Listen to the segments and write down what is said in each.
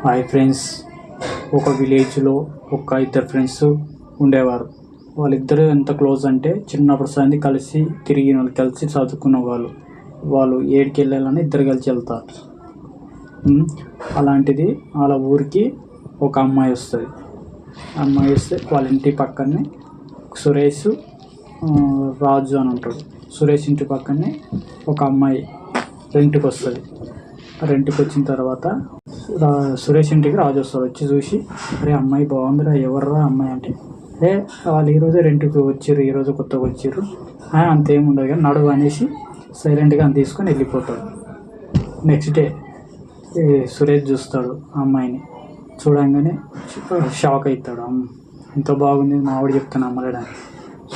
Hi friends, ఒక విలేజ్లో ఒక ఇద్దరు ఫ్రెండ్స్ ఉండేవారు. వాళ్ళిద్దరూ ఎంత క్లోజ్ అంటే చిన్నప్పుడు సంది కలిసి తిరిగిన వాళ్ళు, కలిసి చదువుకున్న వాళ్ళు ఏడికి వెళ్ళాలని ఇద్దరు కలిసి వెళ్తారు. అలాంటిది వాళ్ళ ఊరికి ఒక అమ్మాయి వస్తుంది. అమ్మాయి వస్తే వాళ్ళ ఇంటి పక్కనే సురేష్, రాజు అని ఉంటాడు. సురేష్ ఇంటి పక్కనే ఒక అమ్మాయి రెంట్కి వస్తుంది. రెంట్కి వచ్చిన తర్వాత సురేష్ ఇంటికి రాజు వస్తాడు. వచ్చి చూసి, అరే అమ్మాయి బాగుందిరా, ఎవర్రా అమ్మాయి అంటే, వాళ్ళు ఈరోజే రెంట్కి వచ్చిర్రు, ఈరోజు కొత్తగా వచ్చిర్రు, అంతేముండదు కానీ నడువు అనేసి సైలెంట్గా అని తీసుకొని వెళ్ళిపోతాడు. నెక్స్ట్ డే సురేష్ చూస్తాడు అమ్మాయిని. చూడంగానే షాక్ అవుతాడు. ఎంత బాగుంది, మా ఆవిడ చెప్తాను అమ్మలేడానికి.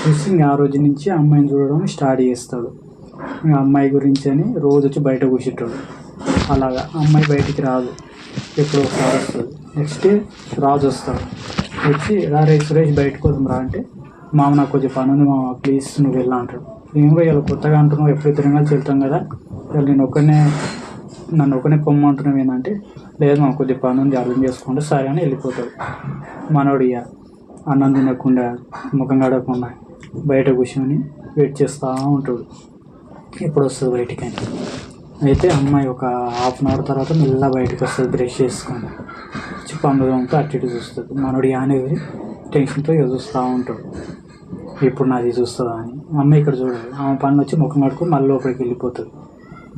చూసి ఇంకా ఆ రోజు నుంచి అమ్మాయిని చూడడం స్టార్ట్ చేస్తాడు. అమ్మాయి గురించి అని రోజు వచ్చి బయట కూర్చుంటాడు. అలాగా అమ్మాయి బయటికి రాదు, ఎప్పుడో ఒకసారి వస్తుంది. నెక్స్ట్ డే రాజు వస్తాడు. వచ్చి రే సురేష్ బయటకు వద్దాం రా అంటే, మామ నాకు కొంచెం పని ఉంది మామ, ప్లీజ్ నువ్వు వెళ్ళా అంటాడు. ఏం కూడా ఇలా కొత్తగా అంటున్నావు, ఎప్పుడు ఇద్దరం కలిసి వెళ్తాం కదా, నన్ను ఒకనే పొమ్మంటున్నావు ఏంటంటే, లేదు మాకు కొద్దిగా పని ఉంది అర్థం చేసుకుంటే సరే అని వెళ్ళిపోతాడు. మనోడు ఇక అన్నం తినకుండా ముఖం కడగకుండా బయట కూర్చొని వెయిట్ చేస్తూ ఉంటాడు, ఎప్పుడు వస్తుంది బయటికి అని. అయితే అమ్మాయి ఒక హాఫ్ అన్ అవర్ తర్వాత మెల్లగా బయటకు వస్తుంది, బ్రష్ చేసుకొని వచ్చి పండుగంతో అటు ఇటు చూస్తుంది. మనోడు అనేది టెన్షన్తో చూస్తూ ఉంటాడు, ఇప్పుడు నాది చూస్తుందా అని. అమ్మాయి ఇక్కడ చూడదు, ఆమె పని వచ్చి ముఖం కడుకొని మళ్ళీ లోపలికి వెళ్ళిపోతుంది.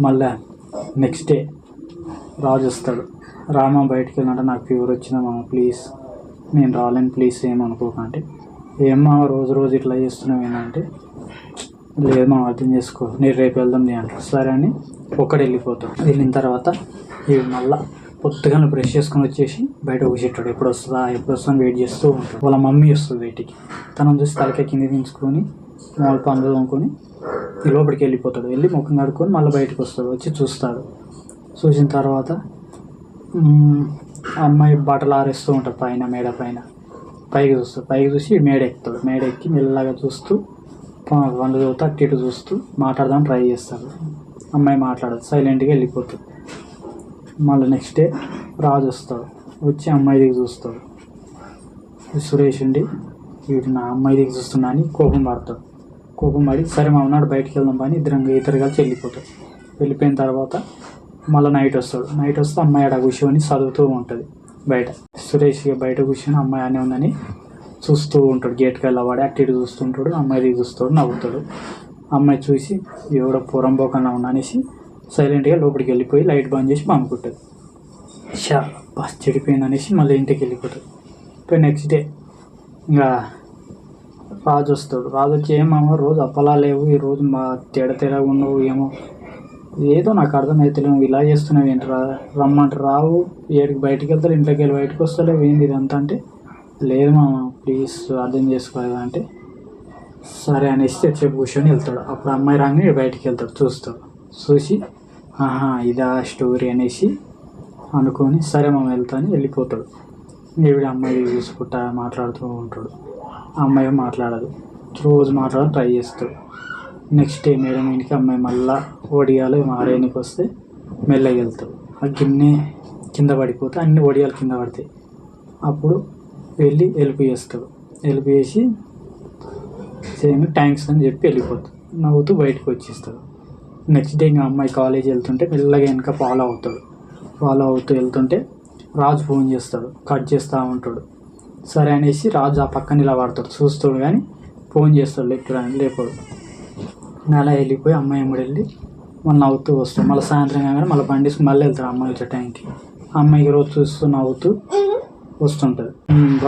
మళ్ళీ నెక్స్ట్ డే రాజు వస్తాడు. రామా బయటికి వెళ్ళినట్టు, నాకు ఫీవర్ వచ్చిందా మామ, ప్లీజ్ నేను రాలేను, ప్లీజ్ ఏమనుకోకంటే, ఏమో రోజు ఇట్లా చేస్తున్నావు ఏంటంటే, లేదు మా అర్థం చేసుకో, నేను రేపు వెళ్దాం నీ అంటారు. సరే అని ఒక్కడు వెళ్ళిపోతాడు. వెళ్ళిన తర్వాత ఇవి మళ్ళీ పొద్దుగానే బ్రష్ చేసుకొని వచ్చేసి బయట కూర్చుంటాడు. ఎప్పుడు వస్తుందా వెయిట్ చేస్తూ ఉంటాడు. వాళ్ళ మమ్మీ వస్తుంది బయటికి. తనను చూసి తలకాయ కింద దించుకొని వాళ్ళ పనులు అనుకొని లోపలికి వెళ్ళిపోతాడు. వెళ్ళి ముఖం కడుక్కొని మళ్ళీ బయటకు వస్తాడు. వచ్చి చూస్తాడు. చూసిన తర్వాత అమ్మాయి బట్టలు ఆరేస్తూ ఉంటాడు పైన, మేడ పైన. పైకి చూస్తాడు. పైకి చూసి మేడ ఎక్కుతాడు. మేడ ఎక్కి మెల్లగా చూస్తూ వంట చదువుతూ అటు ఇటు చూస్తూ మాట్లాడదామని ట్రై చేస్తాడు. అమ్మాయి మాట్లాడదు, సైలెంట్గా వెళ్ళిపోతుంది. మళ్ళీ నెక్స్ట్ డే రాజు వస్తాడు. వచ్చి అమ్మాయి దిగి చూస్తాడు. సురేష్ ఉండి వీడు నా అమ్మాయి దిగి చూస్తున్నా అని కోపం పడతాడు. కోపం పడి సరే మా ఉన్నాడు బయటికి వెళ్దాం పని ఇద్దరు కలిసి వెళ్ళిపోతాడు. వెళ్ళిపోయిన తర్వాత మళ్ళీ నైట్ వస్తాడు. నైట్ వస్తే అమ్మాయి ఆడ కూర్చొని చదువుతూ ఉంటుంది బయట. సురేష్ బయట కూర్చొని అమ్మాయి అనే ఉందని చూస్తూ ఉంటాడు. గేట్కి వెళ్ళవాడి అటు ఇటు చూస్తుంటాడు. అమ్మాయి దిగి చూస్తాడు, నవ్వుతాడు. అమ్మాయి చూసి ఎవడో పొరంపోకన్నా ఉన్నా అనేసి సైలెంట్గా లోపలికి వెళ్ళిపోయి లైట్ బంద్ చేసి పంపుకుంటుంది. బస్ చెడిపోయింది అనేసి మళ్ళీ ఇంటికి వెళ్ళిపోతుంది. ఇప్పుడు నెక్స్ట్ డే ఇంకా రాజు వస్తాడు. రాజు వచ్చి ఏమో రోజు అప్పలా లేవు, ఈరోజు మా తేడా ఉన్నావు, ఏమో ఏదో నాకు అర్థమవుతలేవు, ఇలా చేస్తున్నావు ఏంటరా, రమ్మంటారు రావు, ఏడికి బయటికి వెళ్తారు, ఇంట్లోకి వెళ్ళి బయటకు వస్తలేవు, ఏంది ఇదంతా అంటే, లేదు మామ ప్లీజ్ అర్థం చేసుకోలేదు అంటే, సరే అనేసి చెప్పి కూర్చొని వెళ్తాడు. అప్పుడు అమ్మాయి రాగానే బయటికి వెళ్తాడు. చూస్తాడు. చూసి ఇదా స్టోరీ అనేసి అనుకొని సరే మామ వెళ్తాను వెళ్ళిపోతాడు. ఈవిడ అమ్మాయి చూసుకుంటా మాట్లాడుతూ ఉంటాడు. అమ్మాయి మాట్లాడదు, రోజు మాట్లాడడం ట్రై చేస్తాడు. నెక్స్ట్ డే మేడం ఇంటికి అమ్మాయి మళ్ళీ ఒడియాలు మారేనికి వస్తే మెల్లగా వెళ్తాడు. ఆ గిన్నె కింద పడిపోతే అన్ని ఒడియాలు కింద పడతాయి. అప్పుడు వెళ్ళి హెల్ప్ చేస్తాడు. హెల్ప్ చేసి సేమ్ థ్యాంక్స్ అని చెప్పి వెళ్ళిపోతాడు. నవ్వుతూ బయటకు వచ్చేస్తాడు. నెక్స్ట్ డే ఇంకా అమ్మాయి కాలేజ్ వెళ్తుంటే మెల్లగా వెనక ఫాలో అవుతూ వెళ్తుంటే రాజు ఫోన్ చేస్తాడు. కట్ చేస్తూ ఉంటాడు. సరే అనేసి రాజు ఆ పక్కన ఇలా వాడతాడు. చూస్తాడు కానీ ఫోన్ చేస్తాడు, లేపాడు. అలా వెళ్ళిపోయి అమ్మాయి ఎమ్మడి వెళ్ళి మళ్ళీ నవ్వుతూ వస్తాడు. మళ్ళీ సాయంత్రం కానీ మళ్ళీ బండి మళ్ళీ వెళ్తాడు అమ్మాయి వచ్చే టైంకి. అమ్మాయికి రోజు చూస్తూ నవ్వుతూ వస్తుంటుంది.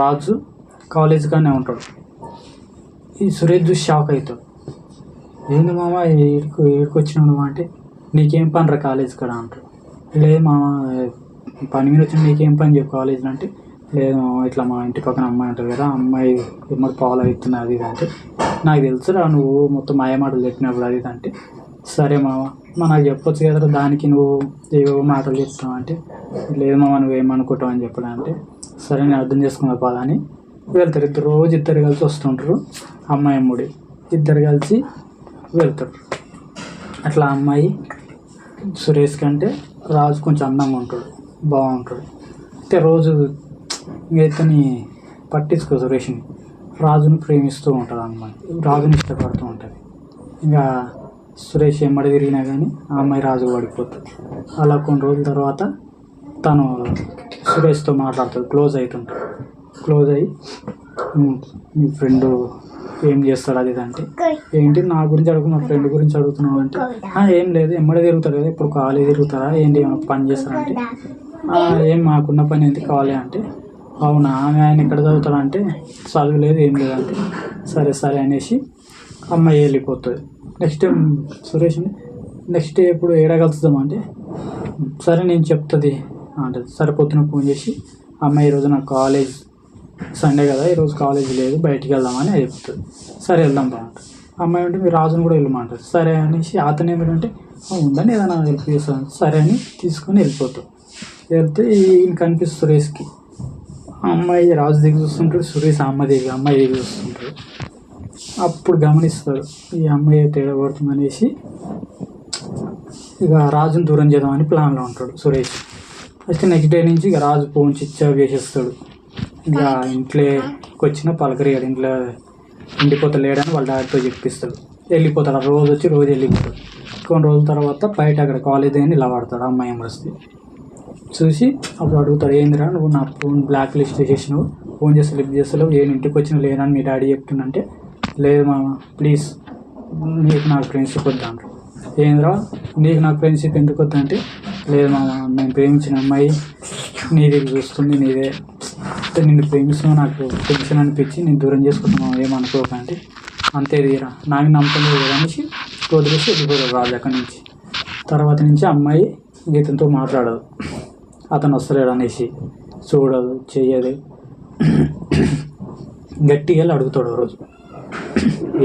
రాజు కాలేజ్గానే ఉంటాడు. ఈ సురేష్ చూసి షాక్ అవుతాడు. ఏంది మామ ఏడుకు వచ్చినావు నువ్వు అంటే, నీకేం పని రా కాలేజ్ కాడ అంటాడు. లేదు మామ పని మీద వచ్చిన నీకేం పని చెప్పు కాలేజీలో అంటే, లేదు ఇట్లా మా ఇంటి పక్కన అమ్మాయి ఉంటుంది కదా, అమ్మాయి ఎమ్మడి ఫాలో అవుతున్నా అది ఇది అంటే, నాకు తెలుసురా నువ్వు మొత్తం మాయమాటలు చెప్పినప్పుడు అది ఇది అంటే, సరే మామ నాకు చెప్పొచ్చు కదరా, దానికి నువ్వు ఏవో మాటలు చెప్తావు అంటే, లేదు మామ నువ్వేమనుకుంటావు అని చెప్పడం అంటే, సరే నేను అర్థం చేసుకున్నా పదా అని వెళ్తారు. రోజు ఇద్దరు కలిసి వస్తుంటారు. అమ్మాయి అమ్ముడి ఇద్దరు కలిసి వెళ్తారు. అట్లా అమ్మాయి సురేష్ కంటే రాజు కొంచెం అందంగా ఉంటాడు, బాగుంటాడు. అయితే రోజు ఇతని పట్టించుకో సురేష్ని. రాజుని ప్రేమిస్తూ ఉంటుంది అన్నమాట, రాజుని ఇష్టపడుతూ ఉంటుంది. ఇంకా సురేష్ ఎమ్మడి తిరిగినా కానీ ఆ అమ్మాయి రాజు పడిపోతుంది. అలా కొన్ని రోజుల తర్వాత తను సురేష్తో మాట్లాడుతుంది, క్లోజ్ అవుతుంటాడు. క్లోజ్ అయ్యి మీ ఫ్రెండ్ ఏం చేస్తాడు అది ఇది అంటే, ఏంటి నా గురించి అడుగు, మా ఫ్రెండ్ గురించి అడుగుతున్నావు అంటే, ఏం లేదు ఎమ్మడి తిరుగుతారు కదా, ఇప్పుడు కాలేజ్ తిరుగుతారా ఏంటి, ఏమైనా పని చేస్తారంటే, ఏం మాకున్న పని ఏంటి కావాలి అంటే, అవునా ఆయన ఎక్కడ చదువుతాడంటే, చదువు లేదు ఏం లేదంటే, సరే సరే అనేసి అమ్మాయి వెళ్ళిపోతుంది. నెక్స్ట్ సురేష్ని నెక్స్ట్ డే ఎప్పుడు ఏడగలుగుతామంటే, సరే నేను చెప్తుంది అంటే, సరే పొద్దున ఫోన్ చేసి అమ్మాయి ఈరోజు నాకు కాలేజ్ సండే కదా, ఈరోజు కాలేజ్ లేదు బయటికి వెళ్దామని చెప్తుంది. సరే వెళ్దాం బాగుంటుంది. అమ్మాయి అంటే మీరు రాజుని కూడా వెళ్ళమంటారు. సరే అనేసి అతను ఏమిటంటే ఉందని ఏదైనా హెల్ప్ చేస్తాను సరే అని తీసుకొని వెళ్ళిపోతాం. వెళ్తే ఈయన కనిపిస్తుంది సురేష్కి. అమ్మాయి రాజు దిగి చూస్తుంటాడు, సురేష్ అమ్మాయి దిగి చూస్తుంటాడు. అప్పుడు గమనిస్తాడు ఈ అమ్మాయి తేడా పడుతుంది అనేసి ఇక రాజుని దూరం చేద్దామని ప్లాన్లో ఉంటాడు సురేష్. అయితే నెక్స్ట్ డే నుంచి ఇక రాజు ఫోన్ స్విచ్ ఆఫ్ చేసేస్తాడు. ఇక ఇంట్లోకి వచ్చిన పలకరిగాడు, ఇంట్లో ఉండిపోతలేడని వాళ్ళ డాడీతో చెప్పిస్తాడు. వెళ్ళిపోతాడు, రోజు వచ్చి రోజు వెళ్ళిపోతాడు. కొన్ని రోజుల తర్వాత బయట అక్కడ కాలేజ్ అని ఇలా వాడతాడు. అమ్మాయి వస్తే చూసి అప్పుడు అడుగుతాడు, ఏందిరా నువ్వు నా ఫోన్ బ్లాక్ లిస్ట్ చేసేసినావు, ఫోన్ చేస్తే లిఫ్ట్ చేస్తలేవు, నేను ఇంటికి వచ్చిన లేనని మీ డాడీ చెప్తున్నంటే, లేదు మామ ప్లీజ్ నీకు నాకు ఫ్రెండ్షిప్ వద్దా అంటారు. ఏంద్రా నీకు నాకు ఫ్రెండ్షిప్ ఎందుకు వద్దా అంటే, లేదు మామ నేను ప్రేమించిన అమ్మాయి నీ దగ్గర చూస్తుంది, నీదే అంటే నిన్ను ప్రేమిస్తున్నా నాకు టెన్షన్ అనిపించి నేను దూరం చేసుకుంటున్నావు ఏమనుకోకంటే, అంతే తీరా నాకు నమ్మకం లేదు అనేసి వదిలేసి వెళ్ళిపోతాడు రాజు అక్కడి నుంచి. తర్వాత నుంచి అమ్మాయి గీతంతో మాట్లాడదు, అతను వస్తలేడు అనేసి చూడదు చెయ్యదు. గట్టిగా వెళ్ళి అడుగుతాడు రోజు,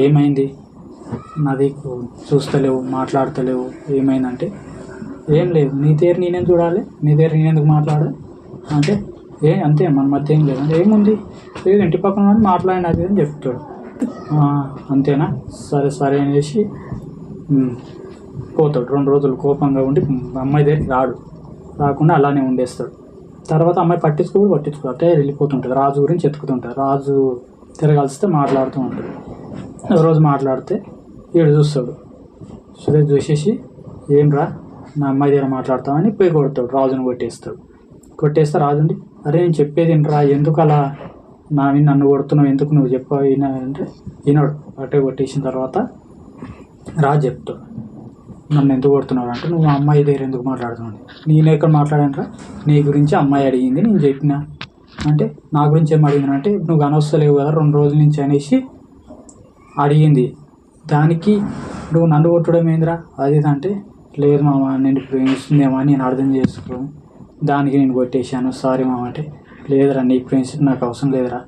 ఏమైంది నాది చూస్తలేవు మాట్లాడతలేవు ఏమైందంటే, ఏం లేదు నీ దగ్గర నేనేం చూడాలి, నీ దగ్గర నేనెందుకు మాట్లాడాలి అంటే, అంతే మన మధ్య ఏం లేదు అంటే, ఏముంది లేదు ఇంటి పక్కన మాట్లాడిన అది అని చెప్తాడు. అంతేనా సరే సరే అనేసి పోతాడు. 2 రోజులు కోపంగా ఉండి అమ్మాయి దగ్గరికి రాకుండా అలానే ఉండేస్తాడు. తర్వాత అమ్మాయి పట్టించుకో అంటే వెళ్ళిపోతుంటుంది. రాజు గురించి ఎత్తుకుతుంటుంది. రాజు తిరగాల్సితే మాట్లాడుతూ ఉంటుంది. రోజు మాట్లాడితే వీడు చూస్తాడు, సురేష్ చూసేసి ఏం రా నా అమ్మాయి దగ్గర మాట్లాడతామని పోయి కొడతాడు, రాజుని కొట్టేస్తే రాజు ఉండి, అరే నేను చెప్పేది ఏంట్రా, ఎందుకు అలా నన్ను కొడుతున్నావు, ఎందుకు నువ్వు చెప్పావు అంటే వినడు. అట్టే కొట్టేసిన తర్వాత రాజు చెప్తాడు, నన్ను ఎందుకు కొడుతున్నావు అంటే, నువ్వు అమ్మాయి దగ్గర ఎందుకు మాట్లాడుతున్నావు, నేను ఎక్కడ మాట్లాడానరా, నీ గురించి అమ్మాయి అడిగింది నేను చెప్పిన అంటే, నా గురించి ఏం అడిగింది అంటే, నువ్వు కనొస్తలేవు కదా 2 రోజుల నుంచి అనేసి అడిగింది, దానికి నువ్వు నన్ను కొట్టడం ఏందిరా అది అంటే, లేదు మామ నేను ప్రేమిస్తుందేమో అని నేను అర్థం చేసుకోను, దానికి నేను కొట్టేశాను సారీ మామ అంటే, లేదురా నీ ఫ్రెండ్షిప్ నాకు అవసరం లేదురా,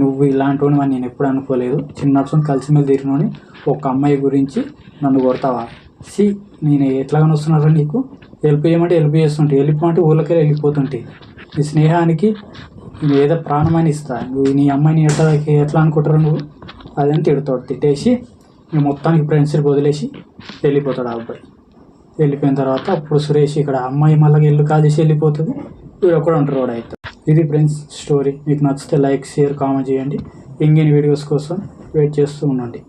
నువ్వు ఇలాంటి వాడిని నేను ఎప్పుడు అనుకోలేదు, చిన్నప్పుడు కలిసిమెలిసి తిరిగినోని ఒక అమ్మాయి గురించి నన్ను కొడతావా, నేను ఎట్లాగని వస్తున్నారా, నీకు హెల్ప్ చేయమంటే హెల్ప్ చేస్తుంటే, వెళ్ళిపోమంటే ఊళ్ళకి వెళ్ళిపోతుంటే, నీ స్నేహానికి నేను ఏదో ప్రాణమని ఇస్తా, నువ్వు నీ అమ్మాయిని ఎట్లా అనుకుంటారు నువ్వు అదని తిడతాడు. తిట్టేసి మొత్తానికి ఫ్రెండ్షిప్ వదిలేసి వెళ్ళిపోతాడు ఆ అబ్బాయి. వెళ్ళిపోయిన తర్వాత అప్పుడు సురేష్ ఇక్కడ అమ్మాయి మళ్ళీ ఇల్లు కాల్చేసి వెళ్ళిపోతుంది, వీడు కూడా ఉంటారు వాడు అవుతాడు. ఇది ఫ్రెండ్స్ స్టోరీ. మీకు నచ్చితే లైక్ షేర్ కామెంట్ చేయండి. ఇంగిన్ని వీడియోస్ కోసం వెయిట్ చేస్తూ ఉండండి.